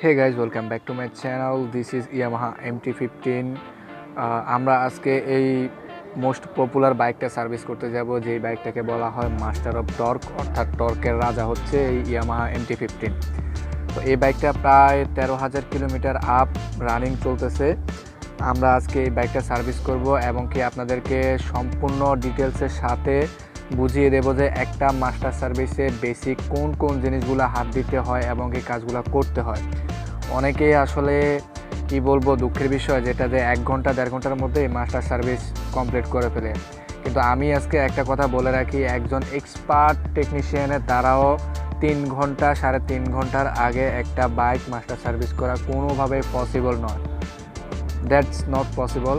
Hey guys, welcome back to my channel. This is Yamaha MT-15। আমরা আজকে এই most popular বাইকটা service করতে যাব, যেই বাইকটাকে বলা হয় মাস্টার অফ টর্ক, অর্থাৎ টর্কের রাজা হচ্ছে এই ইয়ামাহা MT-15। তো এই বাইকটা প্রায় 13,000 কিলোমিটার আপ রানিং চলতেছে। আমরা আজকে এই বাইকটা সার্ভিস করব এবং কি আপনাদেরকে সম্পূর্ণ ডিটেলসের সাথে বুঝিয়ে দেবো যে একটা মাস্টার সার্ভিসে বেসিক কোন কোন জিনিসগুলো হাত দিতে হয় এবং এই কাজগুলো করতে হয়। অনেকেই আসলে কি বলবো, দুঃখের বিষয় যেটা যে 1 ঘন্টা 1.5 ঘন্টার মধ্যে এই মাস্টার সার্ভিস কমপ্লিট করে ফেলে। কিন্তু আমি আজকে একটা কথা বলে রাখি, একজন এক্সপার্ট টেকনিশিয়ানের দ্বারাও 3 ঘন্টা 3.5 ঘন্টার আগে একটা বাইক মাস্টার সার্ভিস করা কোনোভাবেই পসিবল নয়। That's not possible.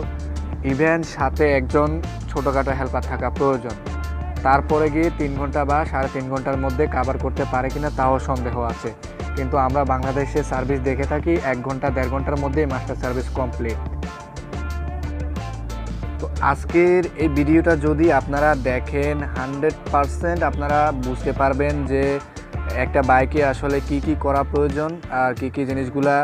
ইভেন সাথে একজন ছোটোখাটো হেল্পার থাকা প্রয়োজন। তারপরে গিয়ে 3 ঘন্টা বা 3.5 ঘন্টার মধ্যে কাভার করতে পারে কিনা তাও সন্দেহ আছে। কিন্তু আমরা বাংলাদেশে সার্ভিস দেখে থাকি 1 ঘন্টা 1.5 ঘন্টার মধ্যেই মাস্টার সার্ভিস কমপ্লিট। তো আজকের এই ভিডিওটা যদি আপনারা দেখেন 100% আপনারা বুঝতে পারবেন যে একটা বাইকে আসলে কি কি করা প্রয়োজন আর কি কি জিনিসগুলা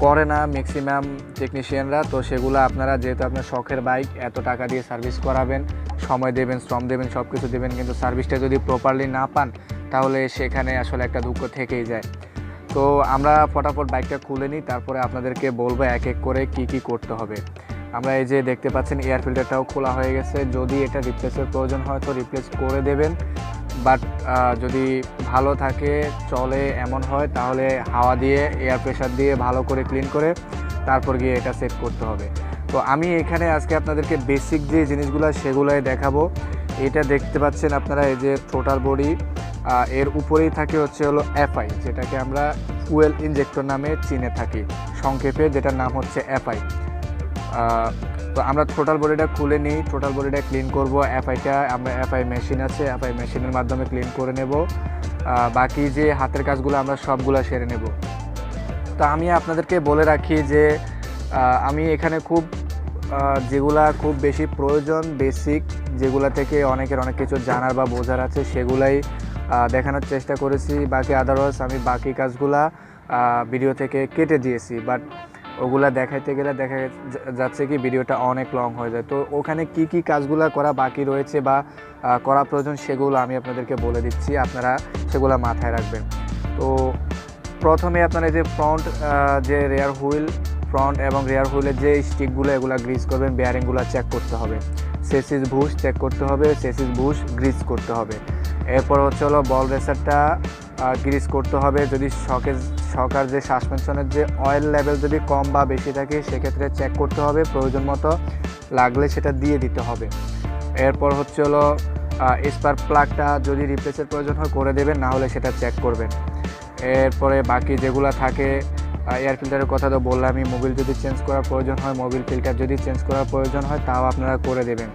করে না ম্যাক্সিমাম টেকনিশিয়ানরা। তো সেগুলো আপনারা, যেহেতু আপনার শখের বাইক, এত টাকা দিয়ে সার্ভিস করাবেন, সময় দেবেন, শ্রম দেবেন, সব কিছু দেবেন, কিন্তু সার্ভিসটা যদি প্রপারলি না পান তাহলে সেখানে আসলে একটা দুঃখ থেকেই যায়। তো আমরা ফটাফট বাইকটা খুলে নিই, তারপরে আপনাদেরকে বলবো এক এক করে কি কি করতে হবে। আমরা এই যে দেখতে পাচ্ছেন এয়ার ফিল্টারটাও খোলা হয়ে গেছে। যদি এটা রিপ্লেসের প্রয়োজন হয় তো রিপ্লেস করে দেবেন, বাট যদি ভালো থাকে, চলে এমন হয়, তাহলে হাওয়া দিয়ে এয়ার প্রেশার দিয়ে ভালো করে ক্লিন করে তারপর গিয়ে এটা সেট করতে হবে। তো আমি এখানে আজকে আপনাদেরকে বেসিক যে জিনিসগুলো সেগুলোই দেখাবো। এটা দেখতে পাচ্ছেন আপনারা, এই যে থ্রোটল বডি, এর উপরেই থাকে হচ্ছে হলো এফআই, যেটাকে আমরা ফুয়েল ইনজেক্টর নামে চিনে থাকি সংক্ষেপে, যেটার নাম হচ্ছে এফআই। তো আমরা থ্রোটল বডিটা খুলে নিই, থ্রোটল বডিটা ক্লিন করব। এফআইটা আমরা এফআই মেশিন আছে, এফআই মেশিনের মাধ্যমে ক্লিন করে নেব। বাকি যে হাতের কাজগুলো আমরা সবগুলো সেরে নেব। তো আমি আপনাদেরকে বলে রাখি যে আমি এখানে যেগুলা খুব বেশি প্রয়োজন, বেসিক যেগুলা থেকে অনেকের অনেক কিছু জানার বা বোঝার আছে সেগুলাই দেখানোর চেষ্টা করেছি। বাকি আদারওয়াইজ আমি বাকি কাজগুলা ভিডিও থেকে কেটে দিয়েছি, বাট ওগুলা দেখাইতে গেলে দেখা যাচ্ছে কি ভিডিওটা অনেক লং হয়ে যায়। তো ওখানে কি কি কাজগুলো করা বাকি রয়েছে বা করা প্রয়োজন সেগুলো আমি আপনাদেরকে বলে দিচ্ছি, আপনারা সেগুলো মাথায় রাখবেন। তো প্রথমে আপনারা যে যে রেয়ার হুইল, ফ্রন্ট এবং রেয়ার হুইলের যে স্টিকগুলো এগুলো গ্রিস করবেন, বেয়ারিংগুলো চেক করতে হবে, সেসিস বুশ চেক করতে হবে, সেসিস বুশ গ্রিস করতে হবে। এরপর হচ্ছে হলো বল রেসারটা গ্রিস করতে হবে। যদি শকার যে সাসপেনশনের যে অয়েল লেভেল যদি কম বা বেশি থাকে সেক্ষেত্রে চেক করতে হবে, প্রয়োজন মতো লাগলে সেটা দিয়ে দিতে হবে। এরপর হচ্ছে হলো স্পার্ক প্লাগটা যদি রিপ্লেসের প্রয়োজন হয় করে দেবেন, না হলে সেটা চেক করবেন। এরপরে বাকি যেগুলো থাকে, এয়ার ফিল্টারের কথা তো বললামই, মোবিল যদি চেঞ্জ করার প্রয়োজন হয়, মোবিল ফিল্টার যদি চেঞ্জ করার প্রয়োজন হয় তাও আপনারা করে দেবেন।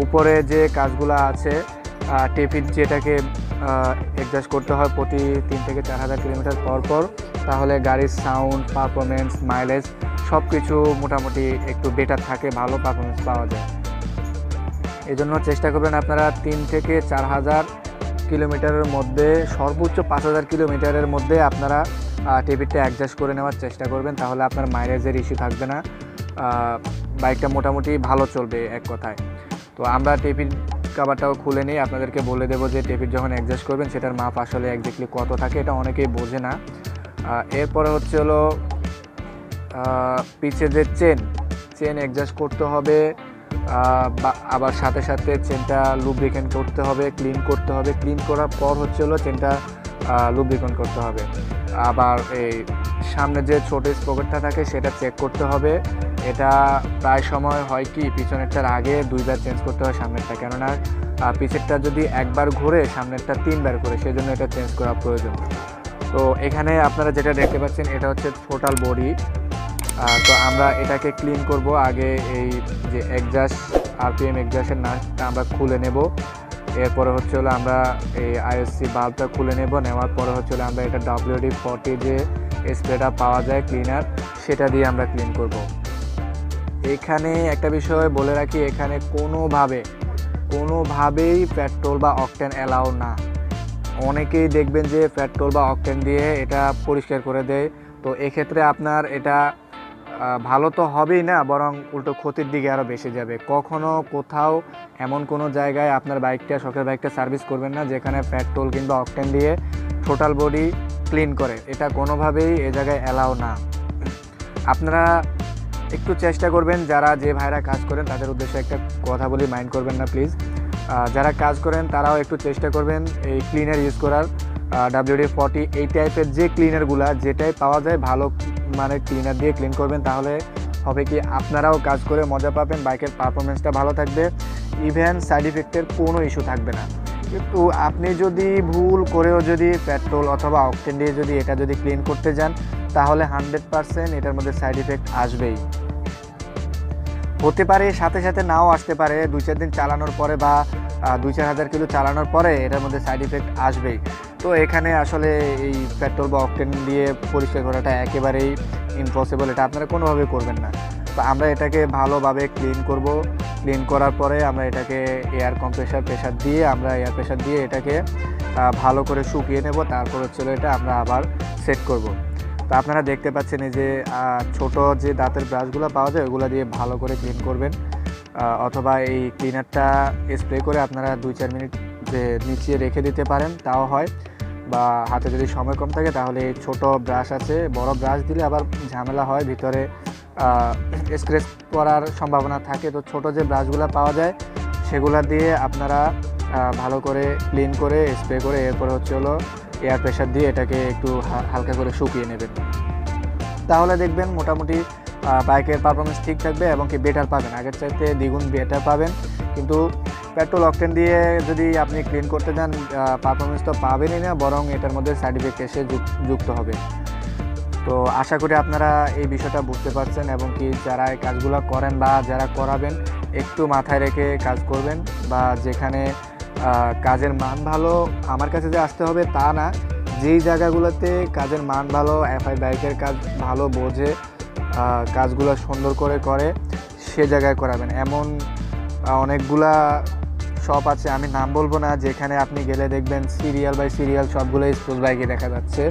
উপরে যে কাজগুলো আছে, টেপিট যেটাকে অ্যাডজাস্ট করতে হয় প্রতি 3 থেকে 4,000 কিলোমিটার পর, তাহলে গাড়ির সাউন্ড, পারফরমেন্স, মাইলেজ সব কিছু মোটামুটি একটু বেটার থাকে, ভালো পারফরমেন্স পাওয়া যায়। এই জন্য চেষ্টা করবেন আপনারা 3 থেকে 4,000 কিলোমিটারের মধ্যে, সর্বোচ্চ 5,000 কিলোমিটারের মধ্যে আপনারা টেপিটটা অ্যাডজাস্ট করে নেওয়ার চেষ্টা করবেন, তাহলে আপনার মাইলেজের ইস্যু থাকবে না, বাইকটা মোটামুটি ভালো চলবে এক কথায়। তো আমরা টেপিট কাভারটাও খুলে নিই, আপনাদেরকে বলে দেবো যে টেপিট যখন অ্যাডজাস্ট করবেন সেটার মাপ আসলে একজ্যাক্টলি কত থাকে, এটা অনেকেই বোঝে না। এরপরে হচ্ছে হলো পিছে যে চেন অ্যাডজাস্ট করতে হবে, আবার সাথে সাথে চেনটা লুব্রিকেন্ট করতে হবে, ক্লিন করতে হবে। ক্লিন করার পর হচ্ছে হলো চেনটা লুব্রিকেন্ট করতে হবে। আবার এই সামনে যে ছোটো স্পকেটটা থাকে সেটা চেক করতে হবে। এটা প্রায় সময় হয় কি পিছনেরটার আগে 2বার চেঞ্জ করতে হয় সামনেরটা, কেননা পিছেরটা যদি একবার ঘুরে সামনেরটা 3বার করে, সেজন্য এটা চেঞ্জ করা প্রয়োজন। তো এখানে আপনারা যেটা দেখতে পাচ্ছেন এটা হচ্ছে থ্রোটল বডি। তো আমরা এটাকে ক্লিন করব। আগে এই যে এক্সজস্ট আরপিএম এক্সজস্টের নাটটা আমরা খুলে নেব। এরপরে হচ্ছে হলো আমরা এই আইএসসি বাল্বটা খুলে নেওয়ার পরে হচ্ছে হলো আমরা এটা WD-40 যে স্প্রেটা পাওয়া যায় ক্লিনার, সেটা দিয়ে আমরা ক্লিন করব। এখানে একটা বিষয় বলে রাখি, এখানে কোনোভাবেই পেট্রোল বা অকটেন অ্যালাউ না। অনেকেই দেখবেন যে পেট্রোল বা অকটেন দিয়ে এটা পরিষ্কার করে দেয়, তো এক্ষেত্রে আপনার এটা ভালো তো হবেই না, বরং উল্টো ক্ষতির দিকে আরও বেশি যাবে। কখনো কোথাও এমন কোনো জায়গায় আপনার বাইকটা, শখের বাইকটা সার্ভিস করবেন না যেখানে পেট্রোল কিংবা অকটেন দিয়ে টোটাল বডি ক্লিন করে। এটা কোনোভাবেই এ জায়গায় অ্যালাউ না। আপনারা একটু চেষ্টা করবেন, যারা যে ভাইরা কাজ করেন তাদের উদ্দেশ্যে একটা কথা বলি, মাইন্ড করবেন না প্লিজ। যারা কাজ করেন তারাও একটু চেষ্টা করবেন এই ক্লিনার ইউজ করার। WD-40 এই টাইপের যে ক্লিনারগুলো, যেটাই পাওয়া যায় ভালো মানে ক্লিনার দিয়ে ক্লিন করবেন, তাহলে হবে কি আপনারাও কাজ করে মজা পাবেন, বাইকের পারফরমেন্সটা ভালো থাকবে, ইভেন সাইড ইফেক্টের কোনো ইস্যু থাকবে না। কিন্তু আপনি যদি ভুল করেও যদি পেট্রোল অথবা অকটেন দিয়ে যদি এটা যদি ক্লিন করতে যান, তাহলে 100% এটার মধ্যে সাইড ইফেক্ট আসবেই। হতে পারে সাথে সাথে নাও আসতে পারে, 2-4 দিন চালানোর পরে বা 2-4 হাজার কিলো চালানোর পরে এটার মধ্যে সাইড ইফেক্ট আসবেই। তো এখানে আসলে এই পেট্রোল বা অকটেন দিয়ে পরিষ্কার করাটা একেবারেই ইম্পসিবল, এটা আপনারা কোনোভাবে করবেন না। তো আমরা এটাকে ভালোভাবে ক্লিন করব। ক্লিন করার পরে আমরা এটাকে এয়ার প্রেশার দিয়ে এটাকে ভালো করে শুকিয়ে নেব। তারপর হচ্ছিল এটা আমরা আবার সেট করব। তো আপনারা দেখতে পাচ্ছেন এই যে ছোট যে দাঁতের ব্রাশগুলো পাওয়া যায় ওগুলো দিয়ে ভালো করে ক্লিন করবেন, অথবা এই ক্লিনারটা স্প্রে করে আপনারা 2-4 মিনিট যে নিচে রেখে দিতে পারেন, তাও হয়। বা হাতে যদি সময় কম থাকে তাহলে এই ছোটো ব্রাশ আছে, বড় ব্রাশ দিলে আবার ঝামেলা হয়, ভিতরে স্ক্র্যাচ করার সম্ভাবনা থাকে। তো ছোট যে ব্রাশগুলো পাওয়া যায় সেগুলো দিয়ে আপনারা ভালো করে ক্লিন করে স্প্রে করে এরপরে এয়ার প্রেশার দিয়ে এটাকে একটু হালকা করে শুকিয়ে নেবেন। তাহলে দেখবেন মোটামুটি বাইকের পারফরমেন্স ঠিক থাকবে এবং কি বেটার পাবেন, আগের চাইতে দ্বিগুণ বেটার পাবেন। কিন্তু পেট্রোল অকটেন দিয়ে যদি আপনি ক্লিন করতে যান, পারফরমেন্স তো পাবেনই না, বরং এটার মধ্যে সাইড ইফেক্ট এসে যুক্ত হবে। তো আশা করি আপনারা এই বিষয়টা বুঝতে পারছেন, এবং কি যারা এই কাজগুলো করেন বা যারা করাবেন একটু মাথায় রেখে কাজ করবেন। বা যেখানে কাজের মান ভালো, আমার কাছে যে আসতে হবে তা না, যেই জায়গাগুলোতে কাজের মান ভালো, এফআই বাইকের কাজ ভালো বোঝে, কাজগুলো সুন্দর করে সে জায়গায় করাবেন। এমন অনেকগুলা শপ আছে, আমি নাম বলবো না, যেখানে আপনি গেলে দেখবেন সিরিয়াল বাই সিরিয়াল সবগুলোই স্পোর্টস বাইকে দেখা যাচ্ছে,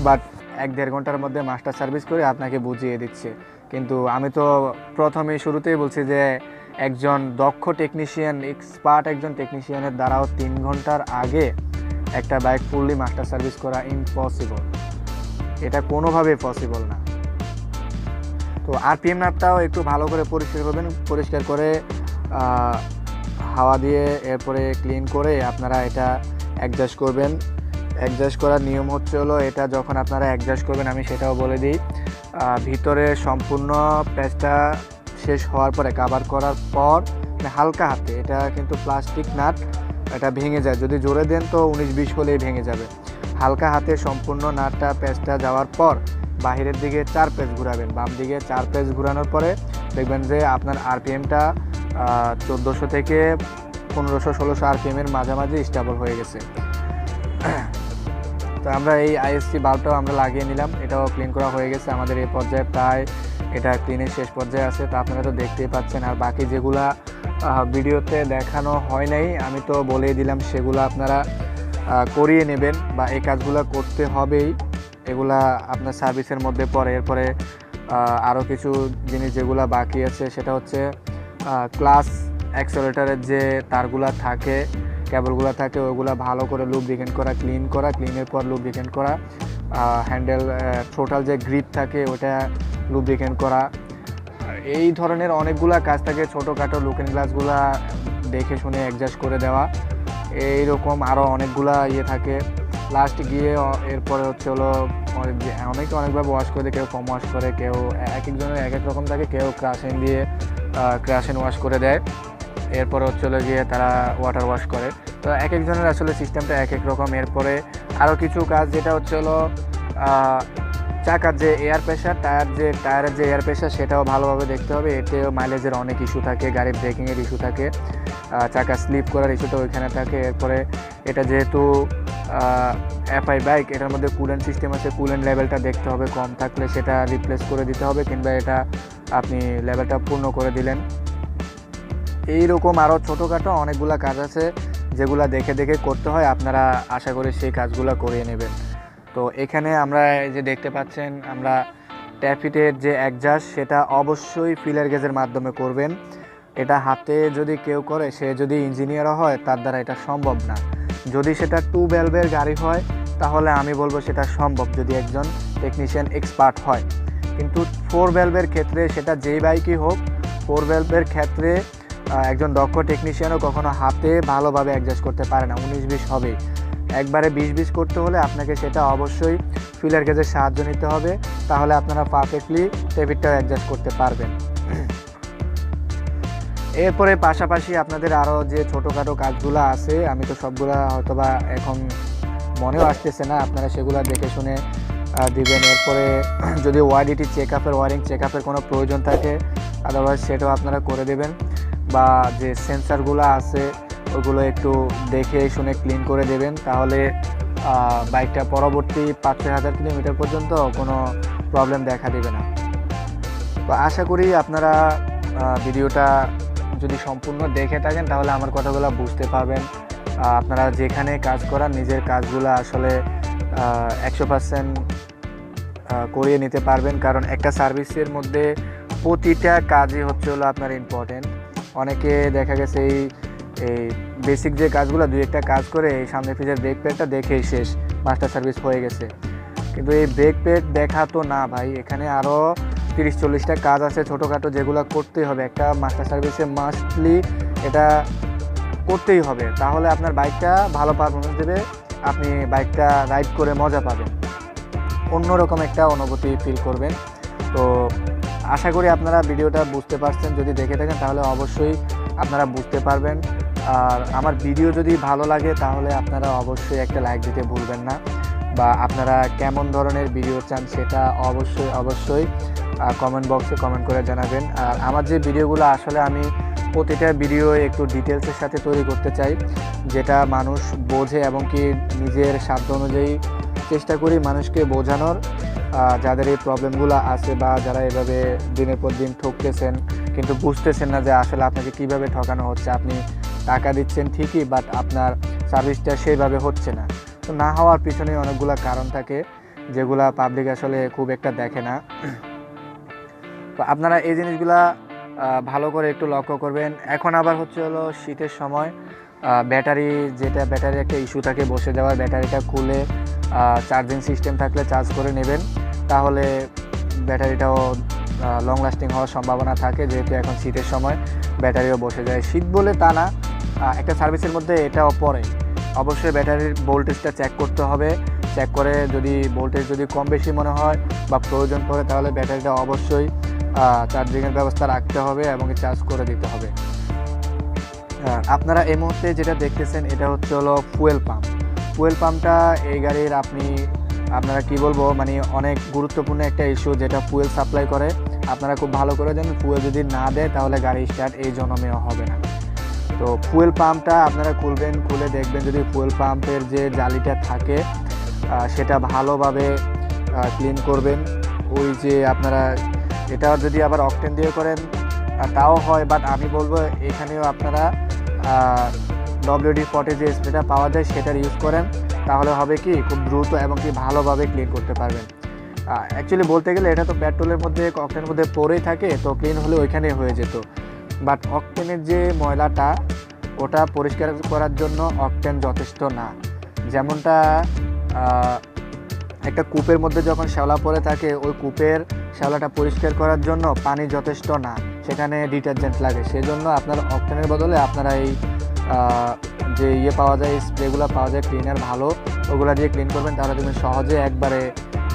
বাট 1-1.5 ঘন্টার মধ্যে মাস্টার সার্ভিস করে আপনাকে বুঝিয়ে দিচ্ছে। কিন্তু আমি তো প্রথমেই শুরুতেই বলছি যে একজন দক্ষ টেকনিশিয়ান, এক্সপার্ট একজন টেকনিশিয়ানের দ্বারাও 3 ঘন্টার আগে একটা বাইক ফুললি মাস্টার সার্ভিস করা ইম্পসিবল, এটা কোনোভাবেই পসিবল না। তো আরপিএম নাটটাও একটু ভালো করে পরিষ্কার করবেন, পরিষ্কার করে হাওয়া দিয়ে এরপরে ক্লিন করে আপনারা এটা অ্যাডজাস্ট করবেন। অ্যাডজাস্ট করার নিয়ম এটা যখন আপনারা অ্যাডজাস্ট করবেন, আমি সেটাও বলে দিই, ভিতরে সম্পূর্ণ প্যাচটা শেষ হওয়ার পরে, কাভার করার পর হালকা হাতে, এটা কিন্তু প্লাস্টিক নাট, এটা ভেঙে যায়, যদি জোরে দেন তো 19-20 হলেই ভেঙে যাবে। হালকা হাতে সম্পূর্ণ নাটটা প্যাচটা যাওয়ার পর বাহিরের দিকে 4 পেজ ঘুরাবেন, বাম দিকে 4 পেজ ঘুরানোর পরে দেখবেন যে আপনার আরপিএমটা 1400 থেকে 1500-1600 আরপিএমের মাঝামাঝি স্টেবল হয়ে গেছে। তো আমরা এই আইএসসি বাল্বটাও আমরা লাগিয়ে নিলাম, এটাও ক্লিন করা হয়ে গেছে আমাদের এই পর্যায়ে, প্রায় এটা ক্লিনের শেষ পর্যায়ে আছে। তো আপনারা তো দেখতেই পাচ্ছেন, আর বাকি যেগুলা ভিডিওতে দেখানো হয় নাই আমি তো বলেই দিলাম, সেগুলো আপনারা করিয়ে নেবেন, বা এই কাজগুলো করতে হবেই, এগুলা আপনার সার্ভিসের মধ্যে পড়ে। এরপরে আরও কিছু জিনিস যেগুলো বাকি আছে, সেটা হচ্ছে ক্লাস অ্যাক্সেলারেটরের যে তারগুলা থাকে, কেবলগুলো থাকে, ওইগুলো ভালো করে লুব্রিকেন্ট করা, ক্লিনের পর লুব্রিকেন্ট করা, হ্যান্ডেল টোটাল যে গ্রিপ থাকে ওটা লুব্রিকেন্ট করা, এই ধরনের অনেকগুলা কাজ থাকে। ছোটোখাটো লুকিং গ্লাসগুলা দেখে শুনে অ্যাডজাস্ট করে দেওয়া, এইরকম আরও অনেকগুলা থাকে। লাস্ট গিয়ে এরপরে অনেকে অনেকভাবে ওয়াশ করে, কেউ কম ওয়াশ করে, কেউ এক একজনের এক এক রকম থাকে, কেউ ক্রাশিং দিয়ে ক্রাশিং ওয়াশ করে দেয়, এরপরে গিয়ে তারা ওয়াটার ওয়াশ করে। তো এক একজনের আসলে সিস্টেমটা এক এক রকম। এরপরে আরও কিছু কাজ, যেটা চাকার যে এয়ার প্রেশার, টায়ারের যে এয়ার প্রেশার, সেটাও ভালোভাবে দেখতে হবে। এতেও মাইলেজের অনেক ইস্যু থাকে, গাড়ির ব্রেকিংয়ের ইস্যু থাকে, চাকা স্লিপ করার ইস্যুটা ওইখানে থাকে। এরপরে এটা যেহেতু এফআই বাইক, এটার মধ্যে কুলেন্ট সিস্টেম আছে, কুলেন্ট লেভেলটা দেখতে হবে, কম থাকলে সেটা রিপ্লেস করে দিতে হবে, কিংবা এটা আপনি লেভেলটা পূর্ণ করে দিলেন। এইরকম আরও ছোটোখাটো অনেকগুলো কাজ আছে যেগুলো দেখে করতে হয়, আপনারা আশা করি সেই কাজগুলো করিয়ে নেবেন। তো এখানে আমরা এই যে দেখতে পাচ্ছেন আমরা ট্যাফিটের যে অ্যাডজাস্ট সেটা অবশ্যই ফিলার গেজের মাধ্যমে করবেন। এটা হাতে যদি কেউ করে, সে যদি ইঞ্জিনিয়ারও হয়, তার দ্বারা এটা সম্ভব না। যদি সেটা 2 ভ্যালভের গাড়ি হয় তাহলে আমি বলবো সেটা সম্ভব, যদি একজন টেকনিশিয়ান এক্সপার্ট হয়। কিন্তু 4 ভ্যালভের ক্ষেত্রে সেটা যেই বাইকই হোক, 4 ভ্যালভের ক্ষেত্রে একজন দক্ষ টেকনিশিয়ানও কখনো হাতে ভালোভাবে অ্যাডজাস্ট করতে পারে না, 19-20 হবেই। একবারে 20-20 করতে হলে আপনাকে সেটা অবশ্যই ফিলার গেজের সাহায্য নিতে হবে, তাহলে আপনারা পারফেক্টলি ট্যাফিটটাও অ্যাডজাস্ট করতে পারবেন। এরপরে পাশাপাশি আপনাদের আরও যে ছোটোখাটো কাজগুলো আছে, আমি তো সবগুলা হয়তোবা এখন মনেও আসতেছে না, আপনারা সেগুলো দেখে শুনে দিবেন। এরপরে যদি ওয়াইডিটি ওয়ারিং চেক আপের কোনো প্রয়োজন থাকে, আদারওয়াইজ সেটাও আপনারা করে দেবেন। বা যে সেন্সারগুলো আছে ওগুলো একটু দেখে শুনে ক্লিন করে দেবেন, তাহলে বাইকটা পরবর্তী 5-6 হাজার কিলোমিটার পর্যন্ত কোনো প্রবলেম দেখা দেবে না। তো আশা করি আপনারা ভিডিওটা যদি সম্পূর্ণ দেখে থাকেন তাহলে আমার কথাগুলো বুঝতে পারবেন। আপনারা যেখানে কাজ করান নিজের কাজগুলো আসলে 100% করিয়ে নিতে পারবেন, কারণ একটা সার্ভিসের মধ্যে প্রতিটা কাজই হচ্ছে হলো আপনার ইম্পর্টেন্ট। অনেকে দেখা গেছে এই বেসিক যে কাজগুলো 2-1টা কাজ করে এই সামনে ফ্রিজের ব্রেক প্যাডটা দেখেই শেষ, মাস্টার সার্ভিস হয়ে গেছে। কিন্তু এই ব্রেক প্যাড দেখা তো না ভাই, এখানে আরও 30-40টা কাজ আছে ছোটোখাটো, যেগুলো করতেই হবে। একটা মাস্টার সার্ভিসে মাস্টলি এটা করতেই হবে, তাহলে আপনার বাইকটা ভালো পারফরমেন্স দেবে, আপনি বাইকটা রাইড করে মজা পাবেন, অন্যরকম একটা অনুভূতি ফিল করবেন। তো আশা করি আপনারা ভিডিওটা বুঝতে পারছেন, যদি দেখে থাকেন তাহলে অবশ্যই আপনারা বুঝতে পারবেন। আর আমার ভিডিও যদি ভালো লাগে তাহলে আপনারা অবশ্যই একটা লাইক দিতে ভুলবেন না, বা আপনারা কেমন ধরনের ভিডিও চান সেটা অবশ্যই কমেন্ট বক্সে কমেন্ট করে জানাবেন। আর আমার যে ভিডিওগুলো আসলে আমি প্রতিটা ভিডিও একটু ডিটেলসের সাথে তৈরি করতে চাই, যেটা মানুষ বোঝে এবং কি নিজের সাধ্য অনুযায়ী চেষ্টা করি মানুষকে বোঝানোর, যাদের এই প্রবলেমগুলো আছে বা যারা এভাবে দিনের পর দিন ঠকতেছেন কিন্তু বুঝতেছেন না যে আসলে আপনাকে কিভাবে ঠকানো হচ্ছে। আপনি টাকা দিচ্ছেন ঠিকই, বাট আপনার সার্ভিসটা সেইভাবে হচ্ছে না। তো না হওয়ার পিছনে অনেকগুলো কারণ থাকে, যেগুলা পাবলিক আসলে খুব একটা দেখে না। তো আপনারা এই জিনিসগুলা ভালো করে একটু লক্ষ্য করবেন। এখন আবার হচ্ছে হলো শীতের সময়, ব্যাটারি একটা ইস্যু থাকে বসে যাওয়ার, ব্যাটারিটা খুলে চার্জিং সিস্টেম থাকলে চার্জ করে নেবেন, তাহলে ব্যাটারিটাও লং লাস্টিং হওয়ার সম্ভাবনা থাকে, যেহেতু এখন শীতের সময় ব্যাটারিও বসে যায়। শীত বলে তা না, একটা সার্ভিসের মধ্যে এটাও পড়ে। অবশ্যই ব্যাটারির ভোল্টেজটা চেক করতে হবে, চেক করে যদি ভোল্টেজ যদি কম বেশি মনে হয় বা প্রয়োজন পড়ে তাহলে ব্যাটারিটা অবশ্যই চার্জিংয়ের ব্যবস্থা রাখতে হবে এবং চার্জ করে দিতে হবে। আপনারা এই মুহূর্তে যেটা দেখতেছেন এটা হচ্ছে হলো ফুয়েল পাম্পটা এই গাড়ির আপনারা কি বলবো, মানে অনেক গুরুত্বপূর্ণ একটা ইস্যু, যেটা ফুয়েল সাপ্লাই করে। আপনারা খুব ভালো করে জানেন ফুয়েল যদি না দেয় তাহলে গাড়ি স্টার্ট এই জন্মেও হবে না। তো ফুয়েল পাম্পটা আপনারা খুলে দেখবেন, যদি ফুয়েল পাম্পের যে জালিটা থাকে সেটা ভালোভাবে ক্লিন করবেন। ওই যে আপনারা এটা যদি আবার অকটেন দিয়ে করেন তাও হয়, বাট আমি বলবো এখানেও আপনারা WD-40 যে স্প্রেটা পাওয়া যায় সেটার ইউজ করেন, তাহলে হবে কি খুব দ্রুত এবং কি ভালোভাবে ক্লিন করতে পারবেন। অ্যাকচুয়ালি বলতে গেলে এটা তো পেট্রোলের মধ্যে অকটেনের মধ্যে পড়েই থাকে, তো ক্লিন হলে ওইখানেই হয়ে যেত। বাট অকটেনের যে ময়লাটা ওটা পরিষ্কার করার জন্য অকটেন যথেষ্ট না। যেমনটা একটা কূপের মধ্যে যখন শ্যাওলা পড়ে থাকে, ওই কূপের শ্যাওলাটা পরিষ্কার করার জন্য পানি যথেষ্ট না, সেখানে ডিটারজেন্ট লাগে। সেজন্য আপনার অকটেনের বদলে আপনারা এই যে পাওয়া যায়, স্প্রেগুলো পাওয়া যায় ক্লিনার ভালো, ওগুলো দিয়ে ক্লিন করবেন, তাহলে তুমি সহজে একবারে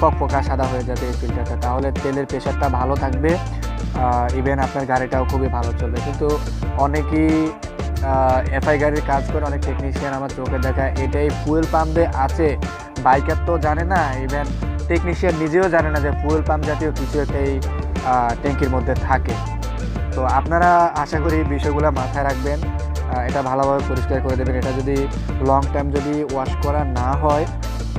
পকপকা সাদা হয়ে যাবে এই ফিল্টারটা। তাহলে তেলের প্রেশারটা ভালো থাকবে, ইভেন আপনার গাড়িটাও খুবই ভালো চলবে। কিন্তু অনেকেই এফআই গাড়ির কাজ করে, অনেক টেকনিশিয়ান আমার চোখে দেখা এটাই ফুয়েল পাম্পে আছে, বাইকার তো জানে না, ইভেন টেকনিশিয়ান নিজেও জানে না যে ফুয়েল পাম্প জাতীয় কিছু একটা এই ট্যাঙ্কির মধ্যে থাকে। তো আপনারা আশা করি বিষয়গুলো মাথায় রাখবেন, এটা ভালোভাবে পরিষ্কার করে দেবেন। এটা যদি লং টাইম যদি ওয়াশ করা না হয়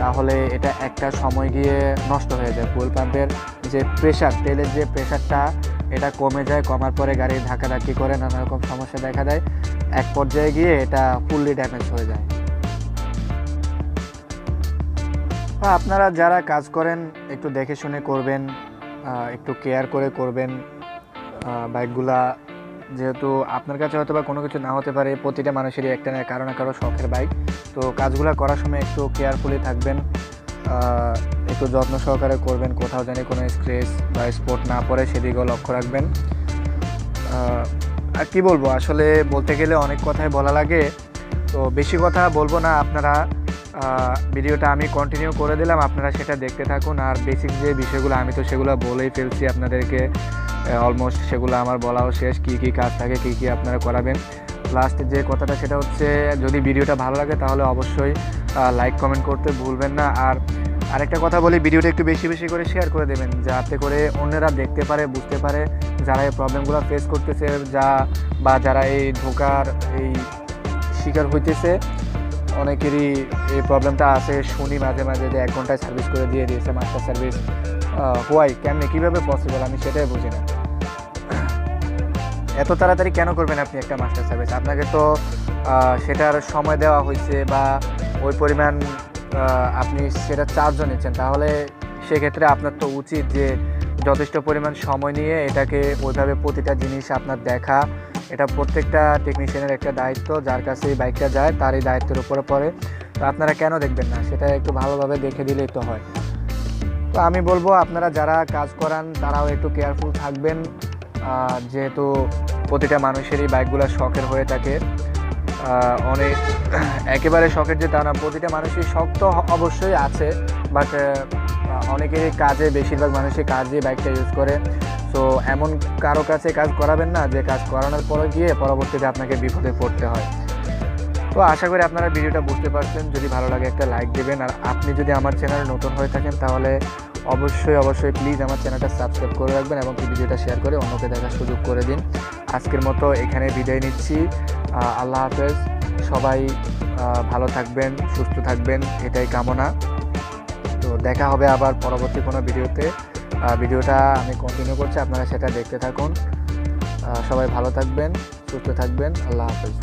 তাহলে এটা একটা সময় গিয়ে নষ্ট হয়ে যায়। ফুয়েল পাম্পের যে প্রেশার, তেলের যে প্রেশারটা এটা কমে যায়, কমার পরে গাড়ি ধাক্কাধাক্কি করে নানা রকম সমস্যা দেখা দেয়, এক পর্যায়ে গিয়ে এটা ফুললি ড্যামেজ হয়ে যায়। আপনারা যারা কাজ করেন একটু দেখে শুনে করবেন, একটু কেয়ার করে করবেন বাইকগুলা, যেহেতু আপনার কাছে হয়তো বা কোনো কিছু না হতে পারে, প্রতিটা মানুষেরই একটা না কারো না কারো শখের বাইক। তো কাজগুলো করার সময় একটু কেয়ারফুলি থাকবেন, একটু যত্ন সহকারে করবেন, কোথাও জানি কোনো স্ক্র্যাচ বা স্পট না পড়ে সেদিকেও লক্ষ্য রাখবেন। আর কি বলবো, আসলে বলতে গেলে অনেক কথাই বলা লাগে, তো বেশি কথা বলবো না। আপনারা ভিডিওটা আমি কন্টিনিউ করে দিলাম, আপনারা সেটা দেখতে থাকুন। আর বেসিক যে বিষয়গুলো আমি তো সেগুলো বলেই ফেলছি আপনাদেরকে, অলমোস্ট সেগুলো আমার বলাও শেষ, কী কী কাজ থাকে, কী কী আপনারা করাবেন। লাস্ট যে কথাটা সেটা হচ্ছে, যদি ভিডিওটা ভালো লাগে তাহলে অবশ্যই লাইক কমেন্ট করতে ভুলবেন না। আর আরেকটা কথা বলি, ভিডিওটা একটু বেশি বেশি করে শেয়ার করে দেবেন, যাতে করে অন্যরা দেখতে পারে, বুঝতে পারে, যারা এই প্রবলেমগুলো ফেস করতেছে বা যারা এই ধোঁকার এই শিকার হইতেছে। অনেকেরই এই প্রবলেমটা আছে, শুনি মাঝে মাঝে যে 1 ঘন্টায় সার্ভিস করে দিয়ে দিয়েছে মাস্টার সার্ভিস। হোয়াই, কেমনে, কীভাবে পসিবল, আমি সেটাই বুঝি না। এত তাড়াতাড়ি কেন করবেন আপনি একটা মাস্টার সার্ভিস? আপনাকে তো সেটার সময় দেওয়া হয়েছে, বা ওই পরিমাণ আপনি সেটা চার্জও নিচ্ছেন, তাহলে সেক্ষেত্রে আপনার তো উচিত যে যথেষ্ট পরিমাণ সময় নিয়ে এটাকে ওইভাবে প্রতিটা জিনিস আপনার দেখা। এটা প্রত্যেকটা টেকনিশিয়ানের একটা দায়িত্ব, যার কাছে এই বাইকটা যায় তার এই দায়িত্বের উপরে পড়ে। তো আপনারা কেন দেখবেন না? সেটা একটু ভালোভাবে দেখে দিলেই তো হয়। তো আমি বলবো, আপনারা যারা কাজ করান তারাও একটু কেয়ারফুল থাকবেন, যেহেতু প্রতিটা মানুষেরই বাইকগুলো শখের হয়ে থাকে। অনেক একেবারে শখের যে তা না, প্রতিটা মানুষের শখ তো অবশ্যই আছে, বাট অনেকেরই কাজে, বেশিরভাগ মানুষই কাজে বাইকটা ইউজ করে। সো এমন কারো কাছে কাজ করাবেন না যে কাজ করানোর পরে গিয়ে পরবর্তীতে আপনাকে বিপদে পড়তে হয়। তো আশা করি আপনারা ভিডিওটা বুঝতে পারছেন। যদি ভালো লাগে একটা লাইক দেবেন, আর আপনি যদি আমার চ্যানেলে নতুন হয়ে থাকেন তাহলে অবশ্যই প্লিজ আমার চ্যানেলটা সাবস্ক্রাইব করে রাখবেন এবং ভিডিওটা শেয়ার করে অন্যকে দেখার সুযোগ করে দিন। আজকের মতো এখানে বিদায় নিচ্ছি। আল্লাহ হাফেজ। সবাই ভালো থাকবেন, সুস্থ থাকবেন, এটাই কামনা। তো দেখা হবে আবার পরবর্তী কোনো ভিডিওতে। ভিডিওটা আমি কন্টিনিউ করছি, আপনারা সেটা দেখতে থাকুন। সবাই ভালো থাকবেন, সুস্থ থাকবেন। আল্লাহ হাফেজ।